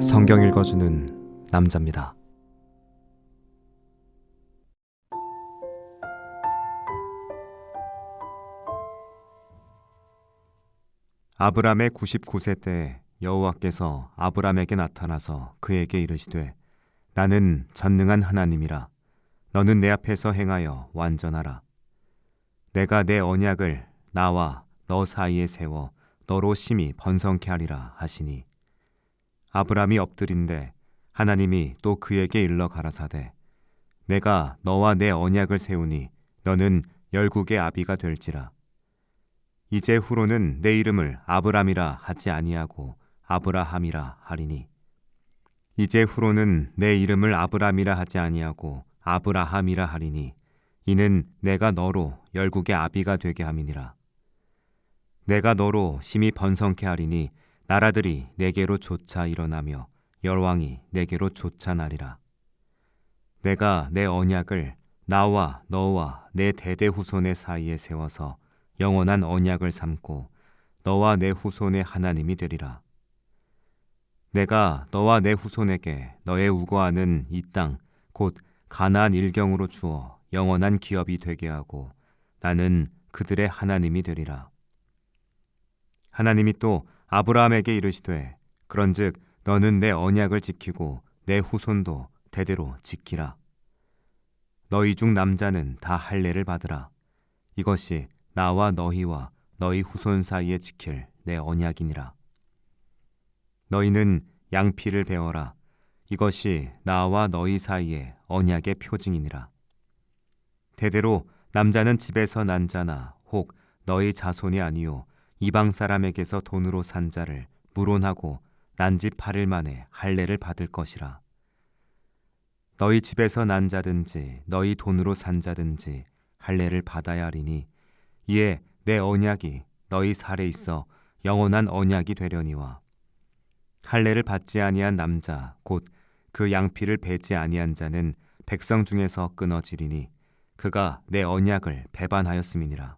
성경 읽어주는 남자입니다. 아브람의 99세 때 여호와께서 아브람에게 나타나서 그에게 이르시되 나는 전능한 하나님이라. 너는 내 앞에서 행하여 완전하라. 내가 내 언약을 나와 너 사이에 세워 너로 심히 번성케 하리라 하시니 아브람이 엎드린데 하나님이 또 그에게 일러 가라사대 내가 너와 내 언약을 세우니 너는 열국의 아비가 될지라. 이제 후로는 내 이름을 아브람이라 하지 아니하고 아브라함이라 하리니 이제 후로는 내 이름을 아브람이라 하지 아니하고 아브라함이라 하리니 이는 내가 너로 열국의 아비가 되게 함이니라. 내가 너로 심히 번성케 하리니 나라들이 내게로 쫓아 일어나며 열왕이 내게로 쫓아나리라. 내가 내 언약을 나와 너와 내 대대 후손의 사이에 세워서 영원한 언약을 삼고 너와 내 후손의 하나님이 되리라. 내가 너와 내 후손에게 너의 우거하는 이 땅 곧 가나안 일경으로 주어 영원한 기업이 되게 하고 나는 그들의 하나님이 되리라. 하나님이 또 아브라함에게 이르시되 그런즉 너는 내 언약을 지키고 내 후손도 대대로 지키라. 너희 중 남자는 다 할례를 받으라. 이것이 나와 너희와 너희 후손 사이에 지킬 내 언약이니라. 너희는 양피를 베어라. 이것이 나와 너희 사이에 언약의 표징이니라. 대대로 남자는 집에서 난 자나 혹 너희 자손이 아니요 이방 사람에게서 돈으로 산 자를 물혼하고 난지 8일 만에 할례를 받을 것이라. 너희 집에서 난 자든지 너희 돈으로 산 자든지 할례를 받아야 하리니 이에 내 언약이 너희 살에 있어 영원한 언약이 되려니와 할례를 받지 아니한 남자 곧 그 양피를 베지 아니한 자는 백성 중에서 끊어지리니 그가 내 언약을 배반하였음이니라.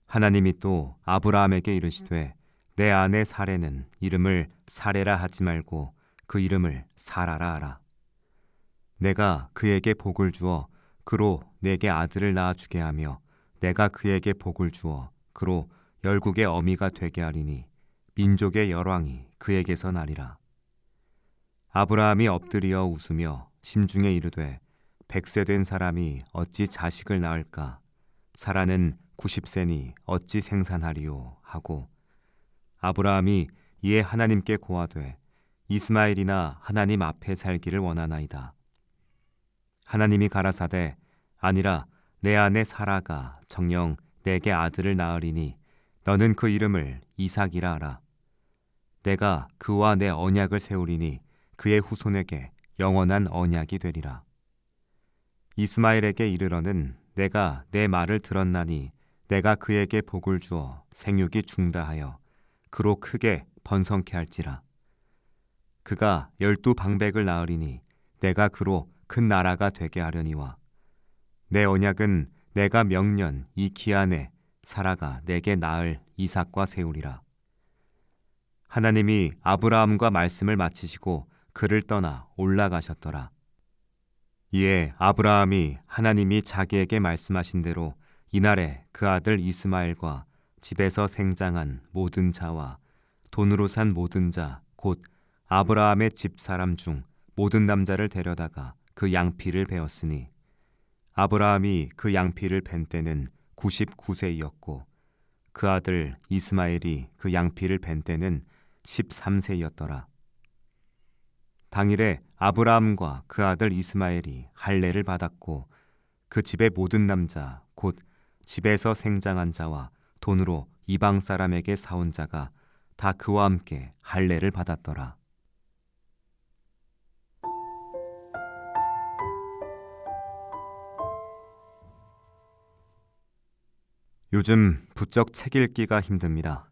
하나님이 또 아브라함에게 이르시되 내 아내 사레는 이름을 사레라 하지 말고 그 이름을 사라라 하라. 내가 그에게 복을 주어 그로 내게 아들을 낳아주게 하며 내가 그에게 복을 주어 그로 열국의 어미가 되게 하리니 민족의 열왕이 그에게서 나리라. 아브라함이 엎드리어 웃으며 심중에 이르되 100세 된 사람이 어찌 자식을 낳을까? 사라는 90세니 어찌 생산하리요? 하고 아브라함이 이에 하나님께 고하되 이스마엘이나 하나님 앞에 살기를 원하나이다. 하나님이 가라사대 아니라 내 아내 사라가 정녕 내게 아들을 낳으리니 너는 그 이름을 이삭이라 하라. 내가 그와 내 언약을 세우리니 그의 후손에게 영원한 언약이 되리라. 이스마엘에게 이르러는 내가 내 말을 들었나니 내가 그에게 복을 주어 생육이 중다하여 그로 크게 번성케 할지라. 그가 12방백을 낳으리니 내가 그로 큰 나라가 되게 하려니와 내 언약은 내가 명년 이 기한에 사라가 내게 낳을 이삭과 세우리라. 하나님이 아브라함과 말씀을 마치시고 그를 떠나 올라가셨더라. 이에 아브라함이 하나님이 자기에게 말씀하신 대로 이날에 그 아들 이스마엘과 집에서 생장한 모든 자와 돈으로 산 모든 자 곧 아브라함의 집 사람 중 모든 남자를 데려다가 그 양피를 베었으니 아브라함이 그 양피를 벤 때는 99세이었고 그 아들 이스마엘이 그 양피를 벤 때는 13세였더라. 당일에 아브라함과 그 아들 이스마엘이 할례를 받았고 그 집의 모든 남자 곧 집에서 생장한 자와 돈으로 이방 사람에게 사온 자가 다 그와 함께 할례를 받았더라. 요즘 부쩍 책 읽기가 힘듭니다.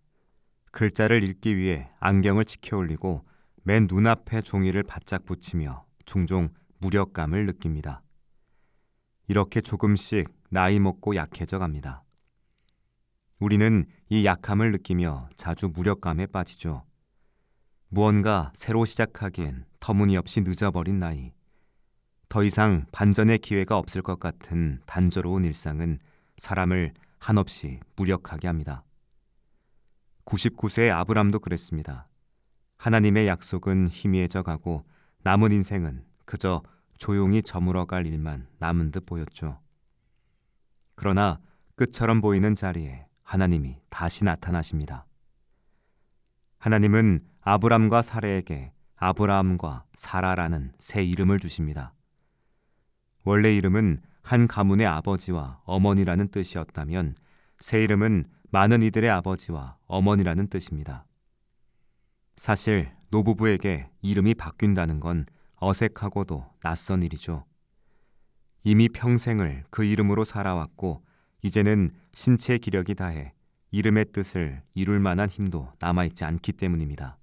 글자를 읽기 위해 안경을 치켜 올리고 맨 눈앞에 종이를 바짝 붙이며 종종 무력감을 느낍니다. 이렇게 조금씩 나이 먹고 약해져 갑니다. 우리는 이 약함을 느끼며 자주 무력감에 빠지죠. 무언가 새로 시작하기엔 터무니없이 늦어버린 나이. 더 이상 반전의 기회가 없을 것 같은 단조로운 일상은 사람을 한없이 무력하게 합니다. 99세의 아브람도 그랬습니다. 하나님의 약속은 희미해져 가고 남은 인생은 그저 조용히 저물어갈 일만 남은 듯 보였죠. 그러나 끝처럼 보이는 자리에 하나님이 다시 나타나십니다. 하나님은 아브람과 사레에게 아브라함과 사라라는 새 이름을 주십니다. 원래 이름은 한 가문의 아버지와 어머니라는 뜻이었다면 새 이름은 많은 이들의 아버지와 어머니라는 뜻입니다. 사실 노부부에게 이름이 바뀐다는 건 어색하고도 낯선 일이죠. 이미 평생을 그 이름으로 살아왔고 이제는 신체 기력이 다해 이름의 뜻을 이룰 만한 힘도 남아있지 않기 때문입니다.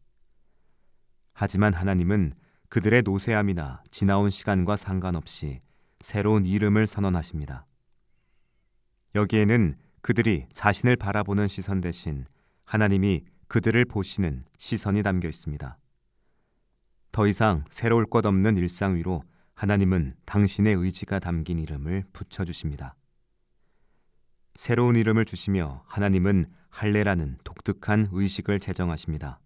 하지만 하나님은 그들의 노쇠함이나 지나온 시간과 상관없이 새로운 이름을 선언하십니다. 여기에는 그들이 자신을 바라보는 시선 대신 하나님이 그들을 보시는 시선이 담겨 있습니다. 더 이상 새로울 것 없는 일상 위로 하나님은 당신의 의지가 담긴 이름을 붙여주십니다. 새로운 이름을 주시며 하나님은 할례라는 독특한 의식을 제정하십니다.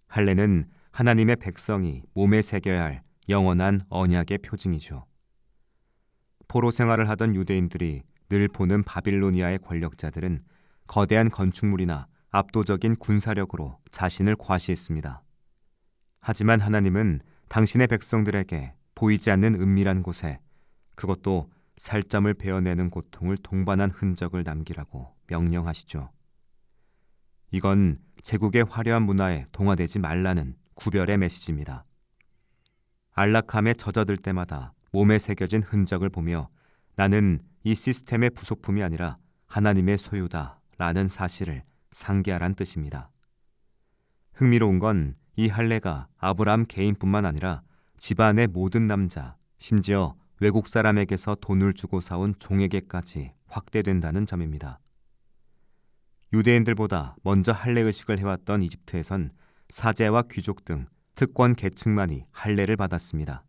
할례는 하나님의 백성이 몸에 새겨야 할 영원한 언약의 표징이죠. 포로 생활을 하던 유대인들이 늘 보는 바빌로니아의 권력자들은 거대한 건축물이나 압도적인 군사력으로 자신을 과시했습니다. 하지만 하나님은 당신의 백성들에게 보이지 않는 은밀한 곳에, 그것도 살점을 베어내는 고통을 동반한 흔적을 남기라고 명령하시죠. 이건 제국의 화려한 문화에 동화되지 말라는 구별의 메시지입니다. 안락함에 젖어들 때마다 몸에 새겨진 흔적을 보며 나는 이 시스템의 부속품이 아니라 하나님의 소유다 라는 사실을 상기하란 뜻입니다. 흥미로운 건 이 할례가 아브라함 개인뿐만 아니라 집안의 모든 남자, 심지어 외국 사람에게서 돈을 주고 사온 종에게까지 확대된다는 점입니다. 유대인들보다 먼저 할례의식을 해왔던 이집트에선 사제와 귀족 등 특권 계층만이 할례를 받았습니다.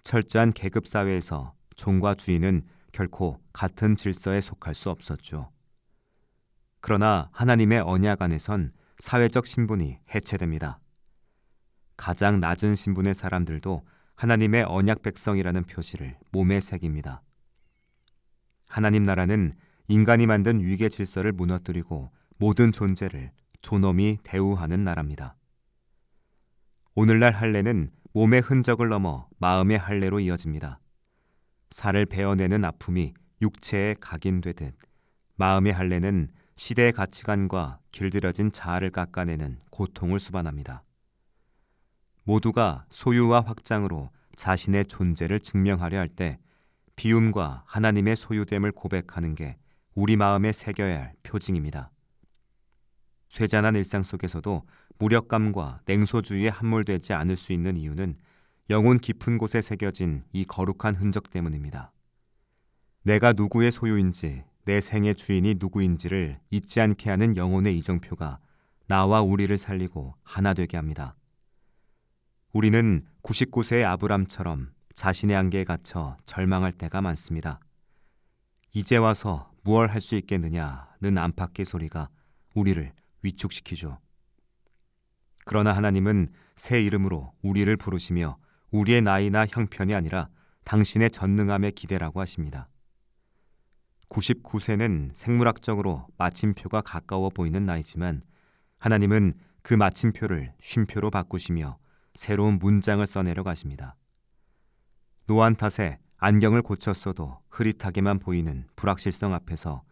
철저한 계급 사회에서 종과 주인은 결코 같은 질서에 속할 수 없었죠. 그러나 하나님의 언약 안에선 사회적 신분이 해체됩니다. 가장 낮은 신분의 사람들도 하나님의 언약 백성이라는 표시를 몸에 새깁니다. 하나님 나라는 인간이 만든 위계 질서를 무너뜨리고 모든 존재를 존엄히 대우하는 나라입니다. 오늘날 할례는 몸의 흔적을 넘어 마음의 할례로 이어집니다. 살을 베어내는 아픔이 육체에 각인되듯 마음의 할례는 시대의 가치관과 길들여진 자아를 깎아내는 고통을 수반합니다. 모두가 소유와 확장으로 자신의 존재를 증명하려 할 때 비움과 하나님의 소유됨을 고백하는 게 우리 마음에 새겨야 할 표징입니다. 쇠잔한 일상 속에서도 무력감과 냉소주의에 함몰되지 않을 수 있는 이유는 영혼 깊은 곳에 새겨진 이 거룩한 흔적 때문입니다. 내가 누구의 소유인지, 내 생의 주인이 누구인지를 잊지 않게 하는 영혼의 이정표가 나와 우리를 살리고 하나 되게 합니다. 우리는 99세의 아브람처럼 자신의 안개에 갇혀 절망할 때가 많습니다. 이제 와서 무얼 할 수 있겠느냐는 안팎의 소리가 우리를 위축시키죠. 그러나 하나님은 새 이름으로 우리를 부르시며 우리의 나이나 형편이 아니라 당신의 전능함에 기대라고 하십니다. 99세는 생물학적으로 마침표가 가까워 보이는 나이지만 하나님은 그 마침표를 쉼표로 바꾸시며 새로운 문장을 써내려 가십니다. 노안 탓에 안경을 고쳤어도 흐릿하게만 보이는 불확실성 앞에서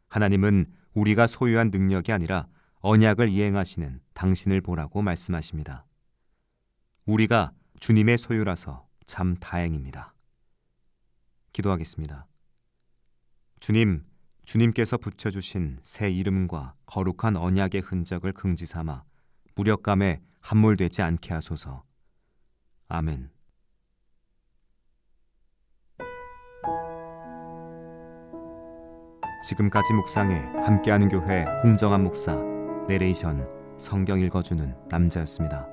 하나님은 우리가 소유한 능력이 아니라 언약을 이행하시는 당신을 보라고 말씀하십니다. 우리가 주님의 소유라서 참 다행입니다. 기도하겠습니다. 주님께서 붙여주신 새 이름과 거룩한 언약의 흔적을 긍지 삼아 무력감에 함몰되지 않게 하소서. 아멘. 지금까지 묵상에 함께하는 교회 홍정한 목사, 내레이션 성경 읽어주는 남자였습니다.